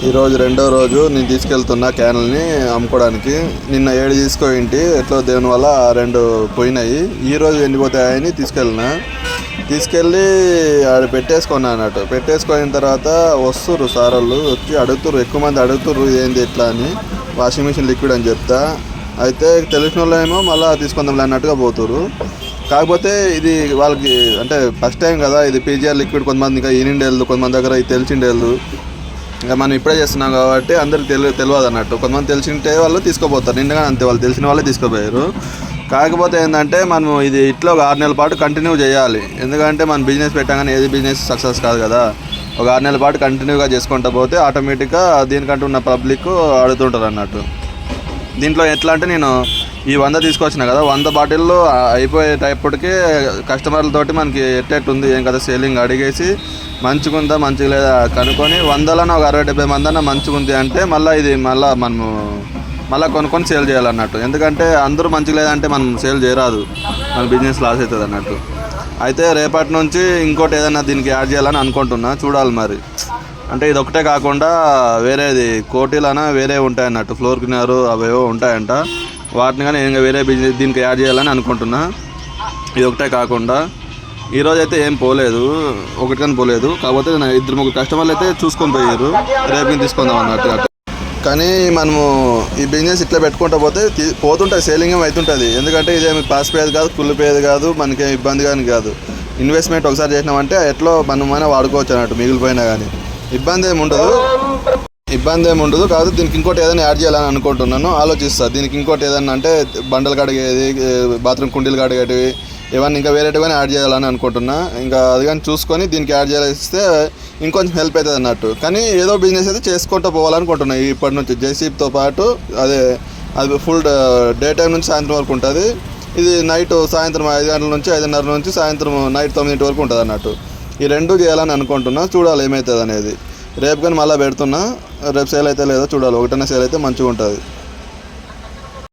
ఈరోజు రెండో రోజు నేను తీసుకెళ్తున్న క్యాన్లని అమ్ముకోవడానికి. నిన్న 7 తీసుకోయింటి, ఎట్లా దేవుని వల్ల 2 పోయినాయి. ఈరోజు ఎండిపోతాయని తీసుకెళ్ళి ఆడ పెట్టేసుకున్నా అన్నట్టు. పెట్టేసుకున్న తర్వాత వస్తుర్రు సార్ వాళ్ళు, వచ్చి అడుగుతుర్రు, ఎక్కువ మంది అడుగుతుర్రు ఏంది ఎట్లా అని. వాషింగ్ మిషన్ లిక్విడ్ అని చెప్తా, అయితే తెలిసిన వాళ్ళు ఏమో మళ్ళీ తీసుకుందాంలే అన్నట్టుగా పోతుర్రు. కాకపోతే ఇది వాళ్ళకి అంటే ఫస్ట్ టైం కదా, ఇది పీజీఆర్ లిక్విడ్ కొంతమంది ఇంకా ఈనిండి వెళ్దు, కొంతమంది దగ్గర ఇది తెలిసిండి వెళ్దు. ఇంకా మనం ఇప్పుడే చేస్తున్నాం కాబట్టి అందరికి తెలియదు అన్నట్టు. కొంతమంది తెలిసింటే వాళ్ళు తీసుకోపోతారు, నిండుగా అంతే, వాళ్ళు తెలిసిన వాళ్ళే తీసుకోపోయారు. కాకపోతే ఏంటంటే మనం ఇది ఇట్లా ఒక 6 నెలల పాటు కంటిన్యూ చేయాలి. ఎందుకంటే మనం బిజినెస్ పెట్టాగానే ఏది బిజినెస్ సక్సెస్ కాదు కదా. ఒక 6 నెలల పాటు కంటిన్యూగా చేసుకుంటూ పోతే ఆటోమేటిక్గా దీనికంటూ ఉన్న పబ్లిక్ అడుగుతుంటారు అన్నట్టు. దీంట్లో ఎట్లా అంటే నేను ఈ 100 తీసుకొచ్చిన కదా, 100 బాటిల్లో అయిపోయేటప్పటికి కస్టమర్లతోటి మనకి ఎట్టెట్టుంది ఏం కదా సేలింగ్ అడిగేసి మంచిగుందా మంచిగా లేదా కనుక్కొని 100లో ఒక 60-70 మంది అన్న మంచిగుంది అంటే మళ్ళీ ఇది మనము కొనుక్కొని సేల్ చేయాలన్నట్టు. ఎందుకంటే అందరూ మంచిగా లేదంటే మనం సేల్ చేయరాదు, మన బిజినెస్ లాస్ అవుతుంది అన్నట్టు. అయితే రేపటి నుంచి ఇంకోటి ఏదైనా దీనికి యాడ్ చేయాలని అనుకుంటున్నా, చూడాలి మరి. అంటే ఇది ఒకటే కాకుండా వేరేది కోటీలన వేరే ఉంటాయన్నట్టు, ఫ్లోర్ క్లీనర్ అవేవో ఉంటాయంట. వాటిని కానీ ఇంకా వేరే బిజినెస్ దీనికి యాడ్ చేయాలని అనుకుంటున్నా. ఇది ఒకటే కాకుండా ఈరోజు అయితే ఏం పోలేదు, ఒకటి కానీ పోలేదు. కాకపోతే 2-3 కస్టమర్లు అయితే చూసుకొని పోయారు, రేపు తీసుకుందాం అన్నట్టు. కానీ మనము ఈ బిజినెస్ ఇట్లా పెట్టుకుంటూ పోతే పోతుంటుంది, సేలింగ్ ఏమి అవుతుంటుంది. ఎందుకంటే ఇదేమి పాస్ పోయేది కాదు, కుళ్ళిపోయేది కాదు, మనకేం ఇబ్బంది కానీ కాదు. ఇన్వెస్ట్మెంట్ ఒకసారి చేసినామంటే ఎట్లా మనమైనా వాడుకోవచ్చు అన్నట్టు, మిగిలిపోయినా కానీ ఇబ్బంది ఏమి ఉండదు. కాదు దీనికి ఇంకోటి ఏదైనా యాడ్ చేయాలని అనుకుంటున్నాను, ఆలోచిస్తాను. దీనికి ఇంకోటి ఏదైనా అంటే బండలు కడిగేది, బాత్రూమ్ కుండీలు కడిగేటివి, ఇవన్నీ ఇంకా వేరేటివన్నీ యాడ్ చేయాలని అనుకుంటున్నా. ఇంకా అది కానీ చూసుకొని దీనికి యాడ్ చేస్తే ఇంకొంచెం హెల్ప్ అవుతుంది అన్నట్టు. కానీ ఏదో బిజినెస్ అయితే చేసుకుంటూ పోవాలనుకుంటున్నా ఇప్పటి నుంచి. జేసీబీతో పాటు అది ఫుల్ డే టైం నుంచి సాయంత్రం వరకు ఉంటుంది. ఇది నైట్ సాయంత్రం 5 గంటల నుంచి 5:30 నుంచి సాయంత్రం నైట్ 9 వరకు ఉంటుంది అన్నట్టు. ఈ 2 చేయాలని అనుకుంటున్నా, చూడాలి ఏమవుతుంది అనేది. రేపు కానీ మళ్ళీ పెడుతున్నా, రేపు సేల్ అయితే లేదో చూడాలి. ఒకటైనా సేల్ అయితే మంచిగా ఉంటుంది.